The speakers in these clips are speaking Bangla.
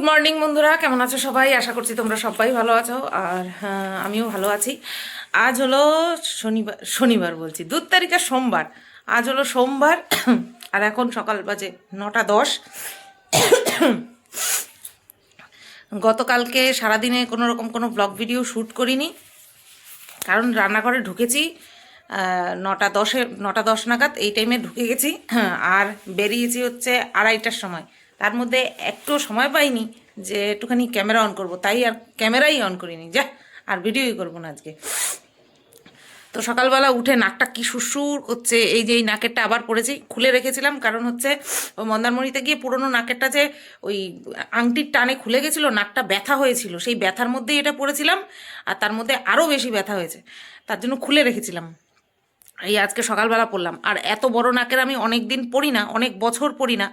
গুড মর্নিং বন্ধুরা, কেমন আছো সবাই? আশা করছি তোমরা সবাই ভালো আছো। আর আমিও ভালো আছি। আজ হলো শনিবার বলছি, 2 তারিখে সোমবার। আজ হলো সোমবার। আর এখন সকাল বাজে 9টা 10। গতকালকে সারাদিনে কোনো রকম কোনো ব্লগ ভিডিও শ্যুট করিনি, কারণ রান্নাঘরে ঢুকেছি 9টা 10 নাগাদ, এই টাইমে ঢুকে গেছি। আর বেরিয়েছি হচ্ছে 2:30টার সময়। তার মধ্যে একটু সময় পাইনি যে একটুখানি ক্যামেরা অন করব, তাই আর ক্যামেরাই অন করিনি। যা, আর ভিডিওই করবো না আজকে। তো সকালবেলা উঠে নাকটা কি সুরসুর করছে, এই যে এই নাকেরটা আবার পড়েছি, খুলে রেখেছিলাম কারণ হচ্ছে ওই মন্দারমণিতে গিয়ে পুরোনো নাকেরটা যে ওই আংটির টানে খুলে গেছিলো, নাকটা ব্যথা হয়েছিল, সেই ব্যথার মধ্যেই এটা পড়েছিলাম। আর তার মধ্যে আরও বেশি ব্যথা হয়েছে, তার জন্য খুলে রেখেছিলাম। এই আজকে সকালবেলা পড়লাম। আর এত বড় নাকের আমি অনেক দিন পড়ি না, অনেক বছর পড়ি না।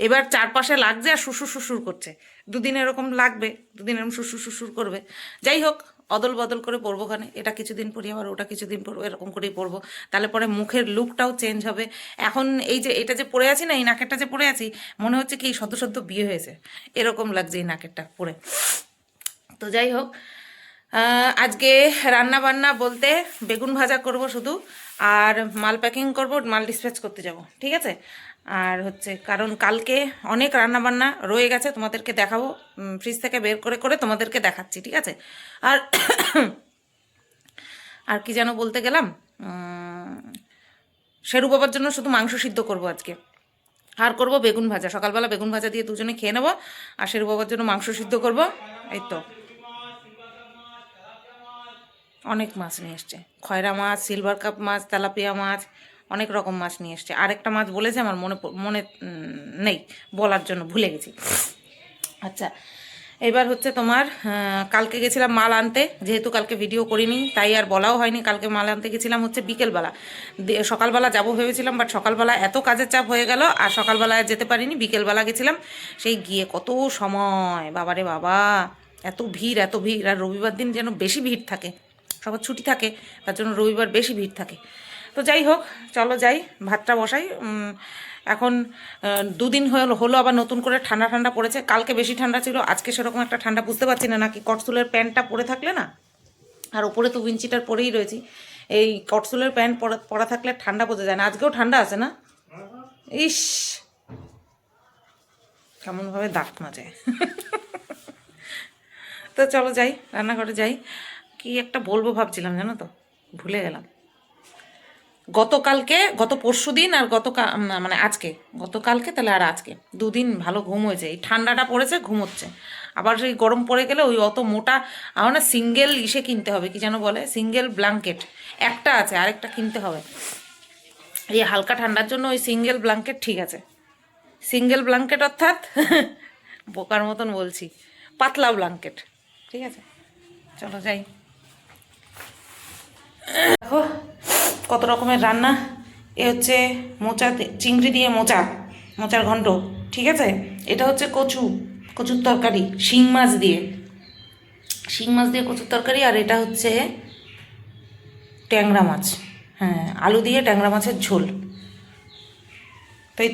এবার চারপাশে লাগছে আর শ্বশুর শ্বশুর করছে। দুদিন এরকম লাগবে, দুদিন এরকম শ্বশুর শ্বশুর করবে। যাই হোক, অদল বদল করে পরবো, ওখানে এটা কিছুদিন পরি আবার ওটা কিছুদিন পরবো, এরকম করেই পরবো। তাহলে পরে মুখের লুকটাও চেঞ্জ হবে। এখন এই যে এটা যে পরে আছি না, এই নাকেরটা যে পরে আছি, মনে হচ্ছে কি সদ্য সদ্য বিয়ে হয়েছে, এরকম লাগছে এই নাকেরটা পরে। তো যাই হোক, আজকে রান্না বান্না বলতে বেগুন ভাজা করব শুধু, আর মাল প্যাকিং করব, মাল ডিসপ্যাচ করতে যাব, ঠিক আছে। আর হচ্ছে কারণ কালকে অনেক রান্না বান্না রয়ে গেছে, তোমাদেরকে দেখাবো, ফ্রিজ থেকে বের করে করে তোমাদেরকে দেখাচ্ছি, ঠিক আছে। আর আর কি যেন বলতে গেলাম, শেরু বাবার জন্য শুধু মাংস সিদ্ধ করব আজকে, আর করব বেগুন ভাজা। সকালবেলা বেগুন ভাজা দিয়ে দুজনে খেয়ে নেবো, আর শেরু বাবার জন্য মাংস সিদ্ধ করব। এই তো অনেক মাছ নিয়ে এসছে, খয়রা মাছ, সিলভার কাপ মাছ, তেলাপিয়া মাছ, অনেক রকম মাছ নিয়ে এসছে। আরেকটা মাছ বলেছে, আমার মনে মনে নেই, বলার জন্য ভুলে গেছি। আচ্ছা, এবার হচ্ছে তোমার কালকে গেছিলাম মাল আনতে, যেহেতু কালকে ভিডিও করিনি তাই আর বলাও হয়নি। কালকে মাল আনতে গেছিলাম হচ্ছে বিকেলবেলা, সকালবেলা যাব ভেবেছিলাম, বাট সকালবেলা এত কাজের চাপ হয়ে গেল আর সকালবেলায় যেতে পারিনি, বিকেলবেলা গেছিলাম। সেই গিয়ে কত সময়, বাবারে বাবা, এত ভিড় এত ভিড়। আর রবিবার দিন যেন বেশি ভিড় থাকে, সবার ছুটি থাকে, তার জন্য রবিবার বেশি ভিড় থাকে। তো যাই হোক, চলো যাই, ভাতটা বসাই। এখন 2 দিন হলো আবার নতুন করে ঠান্ডা ঠান্ডা পড়েছে। কালকে বেশি ঠান্ডা ছিল, আজকে সেরকম একটা ঠান্ডা বুঝতে পারছি না, নাকি কটসুলের প্যান্টটা পরে থাকলে না, আর ওপরে তো উইঞ্চিটার পরেই রয়েছি, এই কটসুলের প্যান্ট পরা থাকলে ঠান্ডা বোঝা যায় না। আজকেও ঠান্ডা আছে না? ইস, কেমনভাবে দাঁত মাজে। তো চলো যাই, রান্নাঘরে যাই। কি একটা বলবো ভাবছিলাম জানো তো, ভুলে গেলাম। গত পরশু দিন আর মানে আজকে, গতকালকে তাহলে আর আজকে 2 দিন ভালো ঘুম হয়েছে। এই ঠান্ডাটা পড়েছে, ঘুম হচ্ছে। আবার সেই গরম পড়ে গেলে ওই অত মোটা, আমার না সিঙ্গেল ইসে কিনতে হবে, কি যেন বলে, সিঙ্গেল ব্ল্যাঙ্কেট। একটা আছে, আরেকটা কিনতে হবে। এই হালকা ঠান্ডার জন্য ওই সিঙ্গেল ব্ল্যাঙ্কেট ঠিক আছে। সিঙ্গেল ব্ল্যাঙ্কেট অর্থাৎ বোকার মতন বলছি, পাতলা ব্ল্যাঙ্কেট, ঠিক আছে। চলো যাই। দেখো কত রকমের রান্না। এ হচ্ছে মোচা, চিংড়ি দিয়ে মোচার ঘন্ট, ঠিক আছে। এটা হচ্ছে কচুর তরকারি, শিং মাছ দিয়ে কচুর তরকারি। আর এটা হচ্ছে ট্যাংরা মাছ, হ্যাঁ, আলু দিয়ে ট্যাংরা মাছের ঝোল। তো এই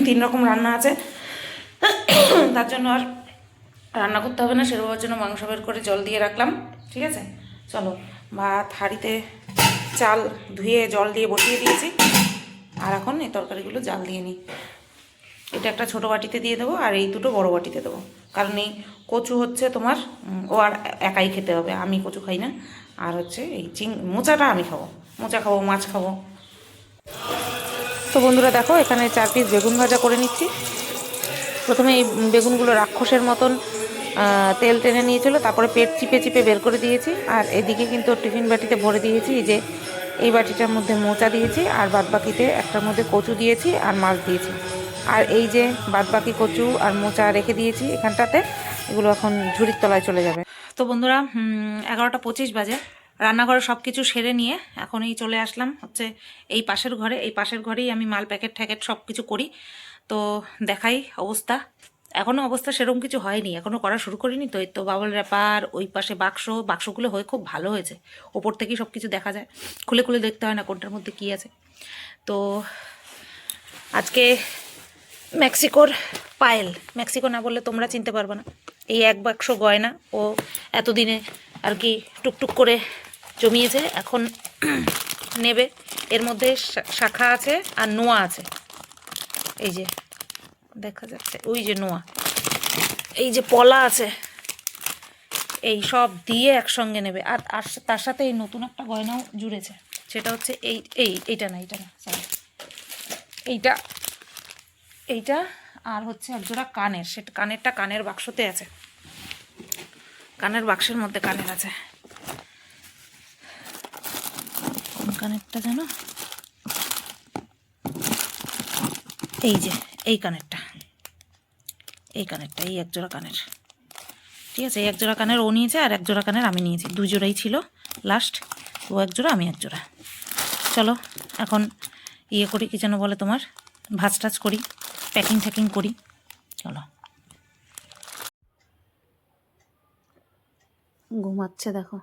তিন রকম রান্না আছে, তার জন্য আর রান্না করতে হবে না। সেরকমের জন্য মাংস বের করে জল দিয়ে রাখলাম, ঠিক আছে। চলো, ভাত হাঁড়িতে চাল ধুয়ে জল দিয়ে বসিয়ে দিয়েছি, আর এখন এই তরকারিগুলো জাল দিয়ে নিই। এটা একটা ছোটো বাটিতে দিয়ে দেবো, আর এই দুটো বড় বাটিতে দেবো, কারণ এই কচু হচ্ছে তোমার, ও আর একাই খেতে হবে, আমি কচু খাই না। আর হচ্ছে এই মোচাটা আমি খাবো, মোচা খাবো, মাছ খাবো। তো বন্ধুরা দেখো, এখানে 4 পিস বেগুন ভাজা করে নিচ্ছি। প্রথমে এই বেগুনগুলো রাক্ষসের মতন তেল টেনে নিয়েছিল, তারপরে পেট চিপে চিপে বের করে দিয়েছি। আর এদিকে কিন্তু টিফিন বাটিতে ভরে দিয়েছি, এই যে এই বাটিটার মধ্যে মোচা দিয়েছি, আর বাদবাকিতে একটার মধ্যে কচু দিয়েছি আর মাছ দিয়েছি। আর এই যে বাদবাকি কচু আর মোচা রেখে দিয়েছি এখানটাতে, এগুলো এখন ঝুড়ির তলায় চলে যাবে। তো বন্ধুরা 11টা 25 বাজে, রান্নাঘরে সব কিছু সেরে নিয়ে এখন এই চলে আসলাম হচ্ছে এই পাশের ঘরেই আমি মাল প্যাকেট ট্যাকেট সব কিছু করি। তো দেখাই অবস্থা। এখনও অবস্থা সেরকম কিছু হয়নি, এখনও করা শুরু করিনি। তো এই তো বাবল র্যাপার, ওই পাশে বাক্সগুলো হয়ে খুব ভালো হয়েছে, ওপর থেকেই সব কিছু দেখা যায়, খুলে খুলে দেখতে হয় না কোনটার মধ্যে কী আছে। তো আজকে মেক্সিকোর পায়েল, মেক্সিকো না বললে তোমরা চিনতে পারবে না। এই এক বাক্স গয়না ও এতদিনে আর কি টুকটুক করে জমিয়েছে, এখন নেবে। এর মধ্যে শাখা আছে আর নোয়া আছে, এই যে দেখা যাচ্ছে, ওই যে নোয়া, এই যে পলা আছে, এই সব দিয়ে একসঙ্গে নেবে। আর আর তার সাথে এই নতুন একটা গয়নাও জুড়েছে, সেটা হচ্ছে এইটা না সরি, এইটা এইটা আর হচ্ছে একজোড়া কানের, সেটা কানেরটা কানের বাক্সতে আছে, কানের বাক্সের মধ্যে কানের আছে। কোন কানেরটা জানো? এই যে এই কানেরটা, এই একজোড়া কানের, ঠিক আছে। এই একজোড়া কানের ও নিয়েছে আর একজোড়া কানের আমি নিয়েছি, দুজোড়াই ছিল লাস্ট, ও একজোড়া আমি একজোড়া। চলো এখন ইয়ে করি, কি যেন বলে তোমার, ভাজ টাজ করি, প্যাকিং ট্যাকিং করি, চলো। ঘুমাচ্ছে দেখো,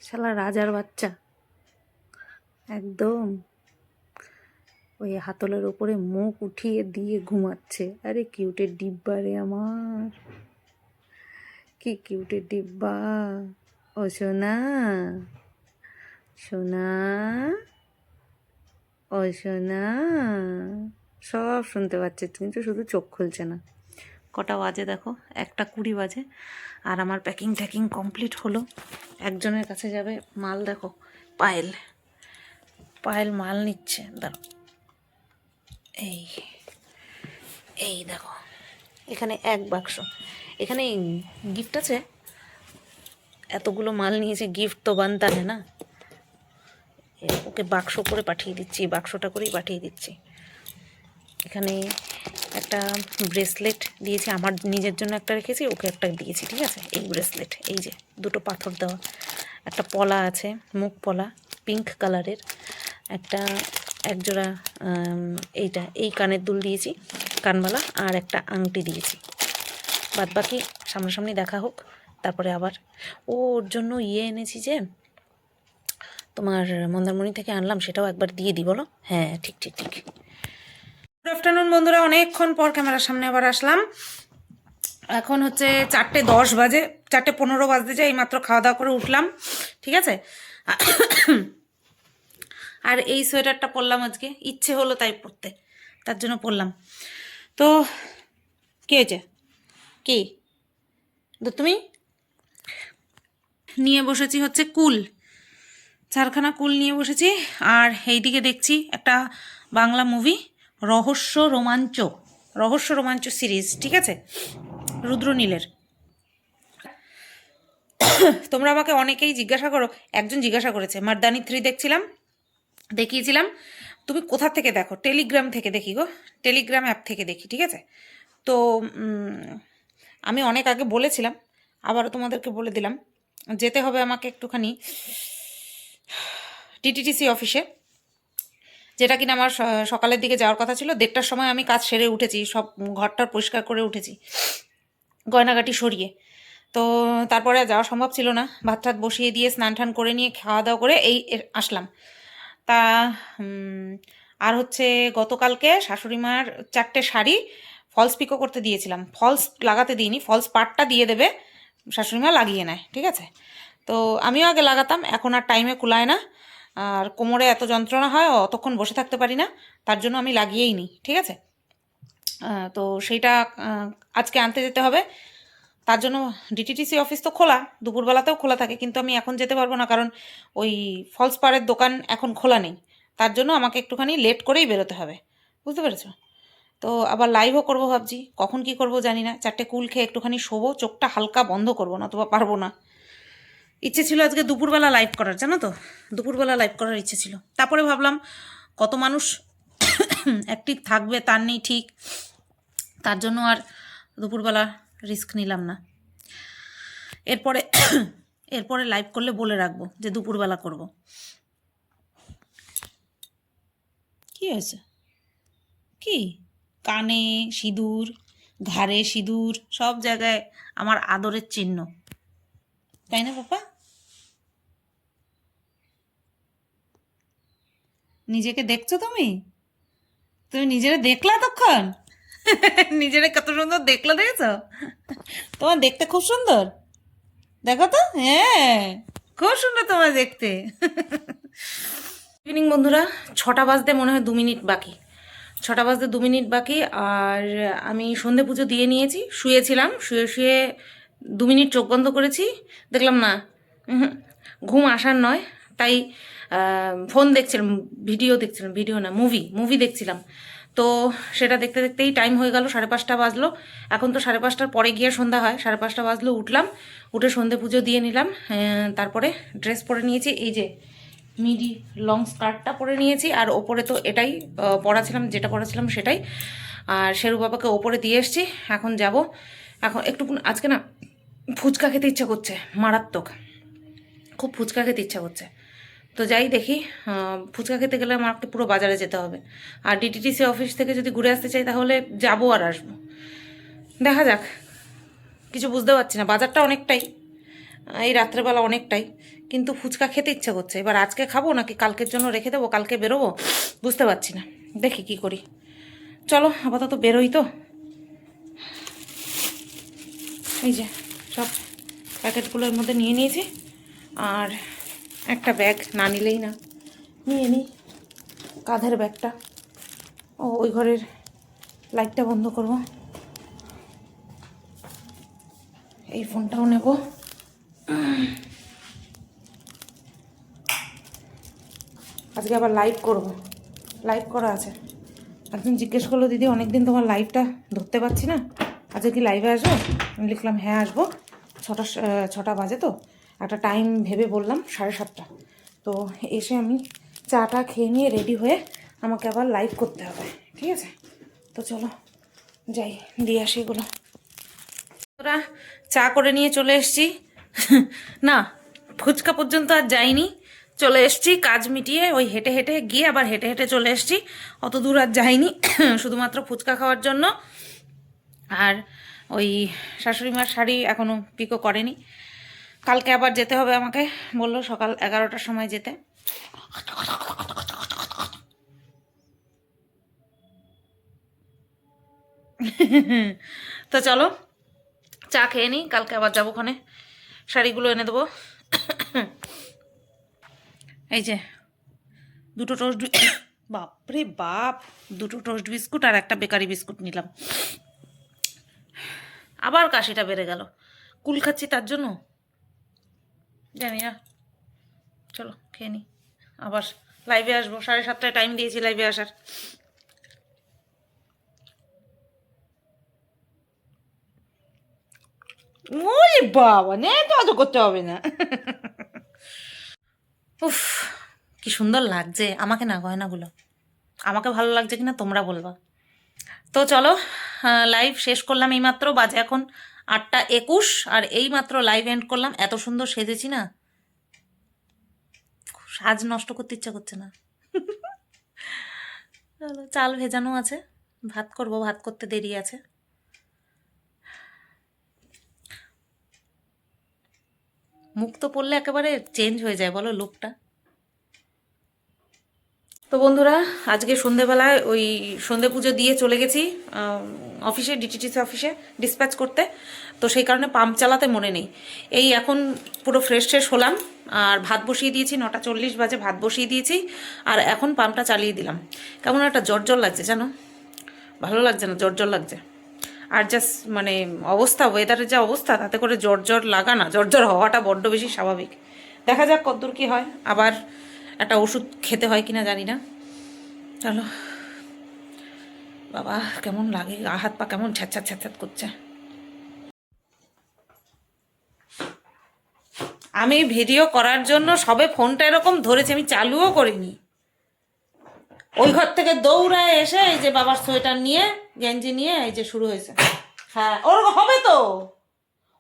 শালা রাজার বাচ্চা একদম, ওই হাতলের ওপরে মুখ উঠিয়ে দিয়ে ঘুমাচ্ছে। আরে কিউটের ডিব্বা রে আমার, কি কিউটের ডিব্বা। ও সোনা, সোনা, ও সোনা, সব শুনতে পাচ্ছে কিন্তু শুধু চোখ খুলছে না। কটা বাজে দেখো, 1:20 বাজে, আর আমার প্যাকিং ট্যাকিং কমপ্লিট হলো। একজনের কাছে যাবে মাল, দেখো পায়েল, পায়েল মাল নিচ্ছে, দাঁড়ো, এই এই দেখো, এখানে এক বাক্স, এখানে গিফট আছে, এতগুলো মাল নিয়েছে, গিফট তো বানতা है না, ওকে বাক্স করে পাঠিয়ে দিচ্ছি, বাক্সটা করেই পাঠিয়ে দিচ্ছি। এখানে একটা ব্রেসলেট দিয়েছি, আমার নিজের জন্য একটা রেখেছি, ওকে একটা দিয়েছি, ঠিক আছে। এই ব্রেসলেট, এই যে দুটো পাথর দেওয়া, একটা পলা আছে, মুখ পলা পিঙ্ক কালারের, একটা একজোড়া এইটা এই কানের দুল দিয়েছি, কানবালা, আর একটা আংটি দিয়েছি। বাদ বাকি সামনাসামনি দেখা হোক, তারপরে আবার ওর জন্য ইয়ে এনেছি যে তোমার মন্দারমণি থেকে আনলাম, সেটাও একবার দিয়ে দিই, বলো? হ্যাঁ ঠিক ঠিক ঠিক। গুড আফটারনুন বন্ধুরা, অনেকক্ষণ পর ক্যামেরার সামনে আবার আসলাম। এখন হচ্ছে 4:10 বাজে, 4:15 বাজতে যায়, এইমাত্র খাওয়া দাওয়া করে উঠলাম, ঠিক আছে। আর এই সোয়েটারটা পরলাম আজকে, ইচ্ছে হলো তাই পরতে, তার জন্য পরলাম। তো কী হয়েছে, কি তুমি? নিয়ে বসেছি হচ্ছে কুল, 4খানা কুল নিয়ে বসেছি, আর এইদিকে দেখছি একটা বাংলা মুভি, রহস্য রোমাঞ্চ সিরিজ, ঠিক আছে, রুদ্রনীলের। তোমরা আমাকে অনেকেই জিজ্ঞাসা করো, একজন জিজ্ঞাসা করেছে, মার্দানি 3 দেখিয়েছিলাম, তুমি কোথা থেকে দেখো? টেলিগ্রাম থেকে দেখি গো, টেলিগ্রাম অ্যাপ থেকে দেখি, ঠিক আছে। তো আমি অনেক আগে বলেছিলাম, আবারও তোমাদেরকে বলে দিলাম, যেতে হবে আমাকে একটুখানি টিটিটিসি অফিসে, যেটা কিনা আমার সকালের দিকে যাওয়ার কথা ছিল। 1:30টার সময় আমি কাজ সেরে উঠেছি, সব ঘরটার পরিষ্কার করে উঠেছি, গয়নাগাটি সরিয়ে। তো তারপরে যাওয়া সম্ভব ছিল না, ভাত টাত বসিয়ে দিয়ে স্নান টান করে নিয়ে খাওয়া দাওয়া করে আসলাম। তা আর হচ্ছে গতকালকে শাশুড়ি মার 4টে শাড়ি ফলস পিকো করতে দিয়েছিলাম, ফলস লাগাতে দিইনি, ফলস পার্টটা দিয়ে দেবে, শাশুড়ি মা লাগিয়ে নেয়, ঠিক আছে। তো আমিও আগে লাগাতাম, এখন আর টাইমে কুলায় না, আর কোমরে এত যন্ত্রণা হয়, অতক্ষণ বসে থাকতে পারি না, তার জন্য আমি লাগিয়েই নিই, ঠিক আছে। তো সেইটা আজকে আনতে যেতে হবে, তার জন্য ডিটিটিসি অফিস তো খোলা, দুপুরবেলাতেও খোলা থাকে, কিন্তু আমি এখন যেতে পারবো না, কারণ ওই ফলস পাড়ের দোকান এখন খোলা নেই, তার জন্য আমাকে একটুখানি লেট করেই বেরোতে হবে, বুঝতে পেরেছো? তো আবার লাইভও করবো ভাবছি, কখন কি করব জানি না। 4টে কুল খেয়ে একটুখানি শোবো, চোখটা হালকা বন্ধ করবো, না অথবা পারবো না। ইচ্ছে ছিল আজকে দুপুরবেলা লাইভ করার, জানো তো, দুপুরবেলা লাইভ করার ইচ্ছে ছিল। তারপরে ভাবলাম কত মানুষ অ্যাক্টিভ থাকবে তার নেই ঠিক, তার জন্য আর দুপুরবেলা রিস্ক নিলাম না। এরপরে এরপরে লাইভ করলে বলে রাখবো যে দুপুরবেলা করব। কি হয়েছে, কি কানে সিঁদুর, ঘাড়ে সিঁদুর, সব জায়গায় আমার আদরের চিহ্ন, তাই না পাপা? নিজেকে দেখছো তুমি? তুমি নিজেরা দেখলা তখন? নিজেরা কত সুন্দর দেখলো, দেখেছো? তোমার দেখতে খুব সুন্দর, দেখো তো। হ্যাঁ, খুব সুন্দর তোমার দেখতে। ইভিনিং বন্ধুরা, 6টা বাজতে মনে হয় 2 মিনিট বাকি। 6টা বাজতে 2 মিনিট বাকি। আর আমি সন্ধে পুজো দিয়ে নিয়েছি, শুয়েছিলাম, শুয়ে শুয়ে 2 মিনিট চোখ বন্ধ করেছি, দেখলাম না, ঘুম আসার নয়, তাই ফোন দেখছিলাম, ভিডিও না, মুভি দেখছিলাম। তো সেটা দেখতে দেখতেই টাইম হয়ে গেল, 5:30 বাজলো। এখন তো 5:30 পরে গিয়ে সন্ধ্যা হয়, 5:30 বাজলো, উঠলাম, উঠে সন্ধে পুজো দিয়ে নিলাম। তারপরে ড্রেস পরে নিয়েছি, এই যে মিডি লং স্কার্টটা পরে নিয়েছি, আর ওপরে তো এটাই যেটা পরাছিলাম সেটাই। আর শেরু বাবাকে ওপরে দিয়ে এসছি। এখন যাব, এখন একটু আজকে না ফুচকা খেতে ইচ্ছা করছে, মারাত্মক, খুব ফুচকা খেতে ইচ্ছা করছে। তো যাই দেখি, ফুচকা খেতে গেলে আমাকে পুরো বাজারে যেতে হবে। আর ডিটিটিসি অফিস থেকে যদি ঘুরে আসতে চাই তাহলে যাবো আর আসবো, দেখা যাক, কিছু বুঝতে পারছি না। বাজারটা অনেকটাই, এই রাত্রেবেলা অনেকটাই, কিন্তু ফুচকা খেতে ইচ্ছা করছে। এবার আজকে খাবো নাকি কালকের জন্য রেখে দেবো, কালকে বেরোবো, বুঝতে পারছি না, দেখি কি করি। চলো আপাতত বেরোই। তো এই যে সব প্যাকেটগুলোর মধ্যে নিয়ে নিয়েছি, আর একটা ব্যাগ না নিলেই না, নিয়ে নিই কাঁধের ব্যাগটা। ওই ঘরের লাইটটা বন্ধ করব, এই ফোনটাও নেব। আজকে আবার লাইভ করব, লাইভ করা আছে। একজন জিজ্ঞেস করলো, দিদি অনেকদিন তোমার লাইভটা ধরতে পারছি না, আজকে কি লাইভে আসবো? আমি লিখলাম হ্যাঁ আসবো, 6টা বাজে, তো একটা টাইম ভেবে বললাম 7:30। তো এসে আমি চাটা খেয়ে নিয়ে রেডি হয়ে আমাকে আবার লাইভ করতে হবে, ঠিক আছে? তো চলো যাই, দিয়ে আসি এগুলো। ওরা চা করে নিয়ে চলে এসছি। না, ফুচকা পর্যন্ত আর যাইনি, চলে এসছি কাজ মিটিয়ে, ওই হেঁটে হেঁটে গিয়ে আবার হেঁটে হেঁটে চলে এসছি, অত দূর আর যাইনি। শুধুমাত্র ফুচকা খাওয়ার জন্য। আর ওই শাশুড়ি মার শাড়ি এখনও পিকো করেনি, কালকে আবার যেতে হবে আমাকে, বললো সকাল 11টার সময় যেতে। তো চলো চা খেয়ে নিই, কালকে আবার যাবো ওখানে, শাড়িগুলো এনে দেবো। এই যে দুটো টোস্ট, বাপরে বাপ, দুটো টোস্ট বিস্কুট আর একটা বেকারি বিস্কুট নিলাম। আবার কাশিটা বেড়ে গেল, কুল খাচ্ছি তার জন্য, জানি না। চলো খেয়ে নিই, আবার লাইভে আসবো, 7:30টায় টাইম দিয়েছি লাইভে আসার। ওরে বাবা, নে তো অত করতে হবে না। উফ, কি সুন্দর লাগছে আমাকে না গয়নাগুলো, আমাকে ভালো লাগছে কিনা তোমরা বলবা। তো চলো, লাইভ শেষ করলাম এইমাত্র, বাজে এখন 8:21, আর এইমাত্র লাইভ এন্ড করলাম। এত সুন্দর সেজেছি না, সাজ নষ্ট করতে ইচ্ছা করছে না। চলো, চাল ভেজানো আছে, ভাত করব, ভাত করতে দেরি আছে। মুখ তো পড়লে একেবারে চেঞ্জ হয়ে যায় বলো লুকটা। তো বন্ধুরা, আজকে সন্ধেবেলায় ওই সন্ধে পুজো দিয়ে চলে গেছি অফিসে, ডিটিটিসি অফিসে ডিসপ্যাচ করতে। তো সেই কারণে পাম্প চালাতে মনে নেই। এই এখন পুরো ফ্রেশ ট্রেশ হলাম, আর ভাত বসিয়ে দিয়েছি, 9:40 বাজে ভাত বসিয়ে দিয়েছি, আর এখন পাম্পটা চালিয়ে দিলাম। কেমন একটা জ্বর জ্বর লাগছে জানো, ভালো লাগছে না, জ্বর জ্বর লাগছে। আর জাস্ট মানে অবস্থা, ওয়েদারের যা অবস্থা, তাতে করে জ্বর জ্বর লাগা না, জ্বর জ্বর হওয়াটা বড্ড বেশি স্বাভাবিক। দেখা যাক কতদূর কী হয়, আবার একটা ওষুধ খেতে হয় কিনা জানি না। চলো, বাবা কেমন লাগে, গা হাত পা কেমন ছ্যাঁচ্ছাত ছ্যাঁচ্ছাত করছে। আমি ভিডিও করার জন্য সবে ফোনটা এরকম ধরেছি, আমি চালুও করিনি। ওই ঘর থেকে দৌড়ায় এসে এই যে বাবার সোয়েটার নিয়ে, গেঞ্জি নিয়ে, এই যে শুরু হয়েছে। হ্যাঁ, ওরকম হবে তো,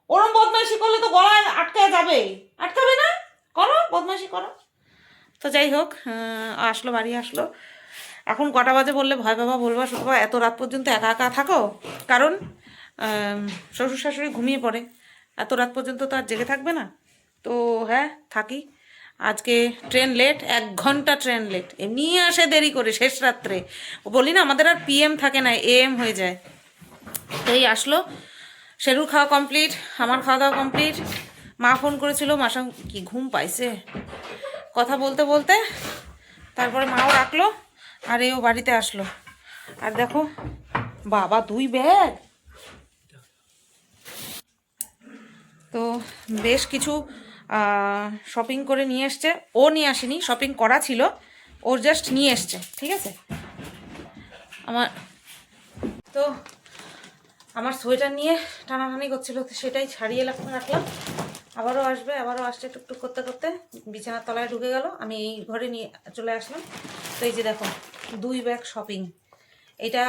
ওরকম বদমাইশি করলে তো গলায় আটকে যাবে, আটকাবে না, করো বদমাইশি করো। তো যাই হোক, আসলো, বাড়ি আসলো। এখন কটা বাজে বললে ভয় পাবা, বলবা শুধু এত রাত পর্যন্ত একা একা থাকো, কারণ শ্বশুর শাশুড়ি ঘুমিয়ে পড়ে, এত রাত পর্যন্ত তো আর জেগে থাকবে না। তো হ্যাঁ থাকি, আজকে ট্রেন লেট, 1 ঘন্টা ট্রেন লেট, এমনি আসে দেরি করে শেষ রাত্রে। বলি না আমাদের আর পিএম থাকে না, এএম হয়ে যায়। তো এই আসলো, শেরুর খাওয়া কমপ্লিট, আমার খাওয়া দাওয়া কমপ্লিট। মা ফোন করেছিল, মার সঙ্গে কি ঘুম পাইছে কথা বলতে বলতে, তারপরে মাও রাখলো আর এও বাড়িতে আসলো। আর দেখো বাবা 2 ব্যাগ, তো বেশ কিছু শপিং করে নিয়ে এসছে। ও নিয়ে আসেনি, শপিং করা ছিল, ওর জাস্ট নিয়ে এসছে, ঠিক আছে। আমার তো আমার সোয়েটার নিয়ে টানাটানি করছিল, তো সেটাই ছাড়িয়ে রাখলাম। আবারও আসবে, আবারও আসছে টুকটুক করতে করতে বিছানার তলায় ঢুকে গেল, আমি এই ঘরে নিয়ে চলে আসলাম। তো এই যে দেখো 2 ব্যাগ শপিং। এটা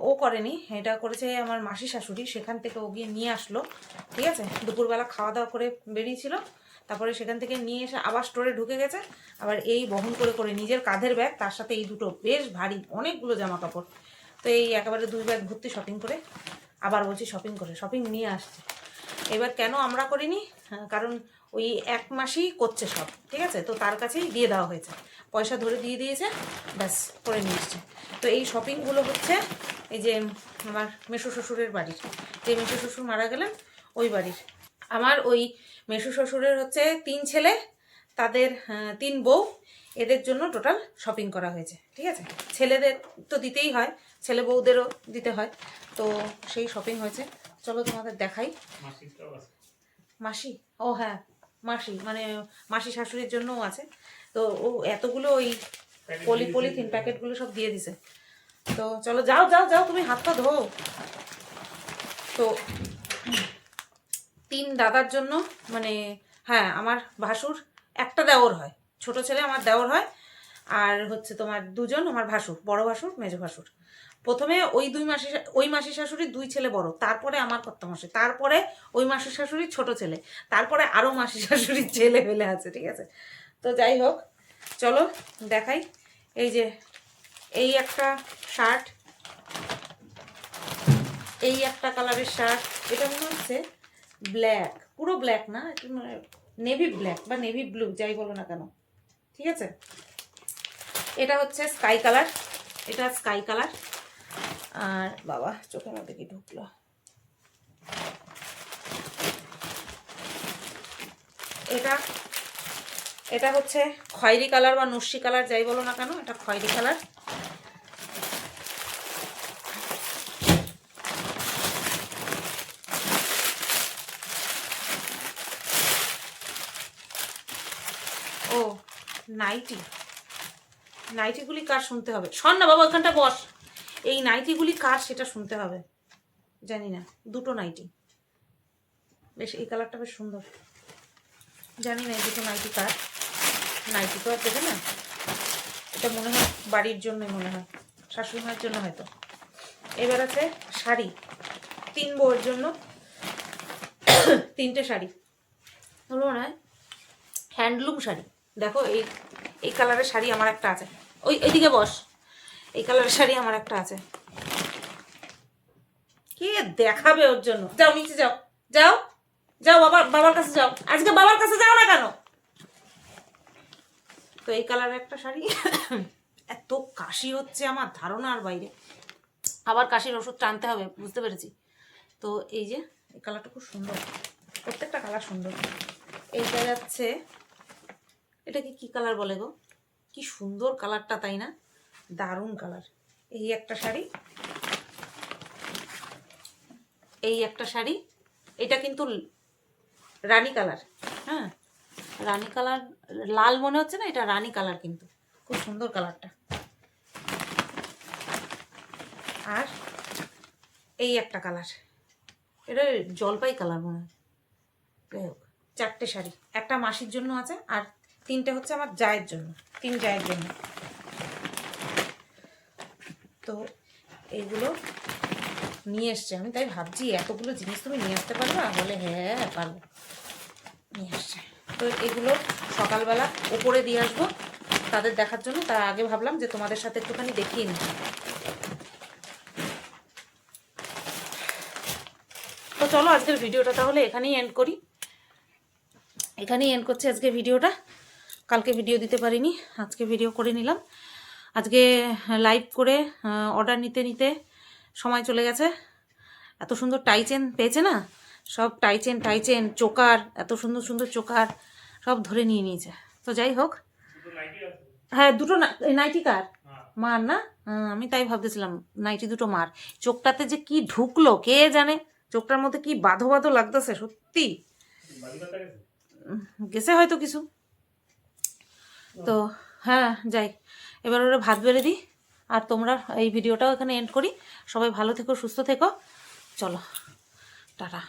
ও করেনি, এটা করেছে আমার মাসি শাশুড়ি, সেখান থেকে ও গিয়ে নিয়ে আসলো, ঠিক আছে। দুপুরবেলা খাওয়া দাওয়া করে বেরিয়েছিল, তারপরে সেখান থেকে নিয়ে এসে আবার স্টোরে ঢুকে গেছে। আবার এই বহন করে করে নিজের কাঁধের ব্যাগ, তার সাথে এই দুটো বেশ ভারী অনেকগুলো জামা কাপড়। তো এই একেবারে 2 ব্যাগ ভর্তি শপিং করে, আবার বলছি শপিং নিয়ে আসছে। এবার কেন আমরা করিনি, কারণ ওই 1 মাসই করছে সব, ঠিক আছে। তো তার কাছেই দিয়ে দেওয়া হয়েছে, পয়সা ধরে দিয়ে দিয়েছে, ব্যাস করে নিয়ে এসছে। তো এই শপিংগুলো হচ্ছে এই যে আমার মেসো শ্বশুরের বাড়ির, যে মেসো শ্বশুর মারা গেলেন ওই বাড়ির। আমার ওই মেসো শ্বশুরের হচ্ছে 3 ছেলে, তাদের 3 বউ, এদের জন্য টোটাল শপিং করা হয়েছে, ঠিক আছে। ছেলেদের তো দিতেই হয়, ছেলে বউদেরও দিতে হয়, তো সেই শপিং হয়েছে। চলো তোমাদের দেখাই। মাসি, ও হ্যাঁ মাসি, মানে মাসি শাশুড়ির জন্যও আছে। তো ও এতগুলো ওই পলিথিন প্যাকেটগুলো সব দিয়ে দিছে। তো চলো যাও যাও যাও, তুমি হাত পা ধো। তো 3 দাদার জন্য, মানে হ্যাঁ আমার ভাসুর একটা দেওর হয়, ছোট ছেলে আমার দেওর হয়, আর হচ্ছে তোমার 2 জন আমার ভাসুর, বড় ভাসুর মেজো ভাসুর। প্রথমে ওই মাসি শাশুড়ির 2 ছেলে বড়, তারপরে আমার কর্তামশাই, তারপরে ওই মাসি শাশুড়ির ছোট ছেলে, তারপরে আরও মাসি শাশুড়ির ছেলে ফেলে আছে, ঠিক আছে। তো যাই হোক চলো দেখাই। এই যে এই একটা শার্ট, এই একটা কালারের শার্ট, এটা মনে হচ্ছে ব্ল্যাক, পুরো ব্ল্যাক না, একটু নেভি ব্ল্যাক বা নেভি ব্লু যাই বলো না কেন, ঠিক আছে। এটা হচ্ছে স্কাই কালার, এটা স্কাই কালার। আর বাবা চোখের মধ্যে কি ঢুকলো, এটা এটা হচ্ছে খয়েরি কালার বা নস্যি কালার যাই বলো না কেন, এটা খয়েরি কালার। ও নাইটিগুলি কার শুনতে হবে, শোন না বাবা ওখানটা বস। এই নাইটিগুলি কার সেটা শুনতে হবে, জানি না। 2টো নাইটি, বেশ এই কালারটা বেশ সুন্দর, জানি না এই 2টো নাইটি কার। নাইটি তো আর দেবে না, এটা মনে হয় বাড়ির জন্যই, মনে হয় শাশুড়ি মায়ের জন্য হয়তো। এবার আছে শাড়ি, 3 বউয়ের জন্য 3টে শাড়ি, হলো মনে হয় হ্যান্ডলুম শাড়ি। দেখো এই কালারের শাড়ি আমার একটা আছে, এইদিকে বস, এই কালারের শাড়ি আমার একটা আছে। কে দেখাবে ওর জন্য, যাও নিচে যাও, যাও যাও, বাবার কাছে যাও, আজকে বাবার কাছে যাও না কেন। তো এই কালারের একটা শাড়ি। এত কাশি হচ্ছে আমার ধারণার বাইরে, আবার কাশির ওষুধ টানতে হবে, বুঝতে পেরেছি। তো এই যে এই কালারটা খুব সুন্দর, প্রত্যেকটা কালার সুন্দর। এইটা যাচ্ছে, এটাকে কি কালার বলে গো, কি সুন্দর কালারটা তাই না, দারুণ কালার। এই একটা শাড়ি, এই একটা শাড়ি, এটা কিন্তু রানী কালার, হ্যাঁ রানী কালার, লাল মনে হচ্ছে না, এটা রানী কালার, কিন্তু খুব সুন্দর কালারটা। আর এই একটা কালার, এটা জলপাই কালার মনে হয়। যাই হোক 4টে শাড়ি, একটা মাসির জন্য আছে, আর 3টে হচ্ছে আমার জায়ের জন্য, 3 জায়ের জন্য। তো এইগুলো নিয়ে এসছে, আমি তাই ভাবছি এতগুলো জিনিস তুমি নিয়ে আসতে পারবে, বলে হ্যাঁ পারবো, নিয়ে আসছে। তো এগুলো সকালবেলা ওপরে দিয়ে আসবো তাদের দেখার জন্য, তার আগে ভাবলাম যে তোমাদের সাথে একটুখানি দেখিয়ে নিই। তো চলো আজকের ভিডিওটা তাহলে এখানেই এন্ড করি, এখানেই এন্ড করছি আজকের ভিডিওটা। কালকে ভিডিও দিতে পারিনি, আজকে ভিডিও করে নিলাম। আজকে লাইভ করে অর্ডার নিতে নিতে সময় চলে গেছে। এত সুন্দর টাই চেন পেয়েছে না, সব টাই চেন চোকার, এত সুন্দর সুন্দর চোকার সব ধরে নিয়ে নিয়েছে। তো যাই হোক, হ্যাঁ দুটো নাইটি কার মার না, আমি তাই ভাবতেছিলাম নাইটি দুটো মার। চোখটাতে যে কি ঢুকলো কে জানে, চোখটার মধ্যে কি বাঁধো বাঁধো লাগতেছে সত্যি, গেছে হয়তো কিছু। তো হ্যাঁ যাই, এবার ওরা ভাত বেড়ে দিই, আর তোমরা এই ভিডিওটাও এখানে এন্ড করি। সবাই ভালো থেকো, সুস্থ থেকো, চলো টাটা।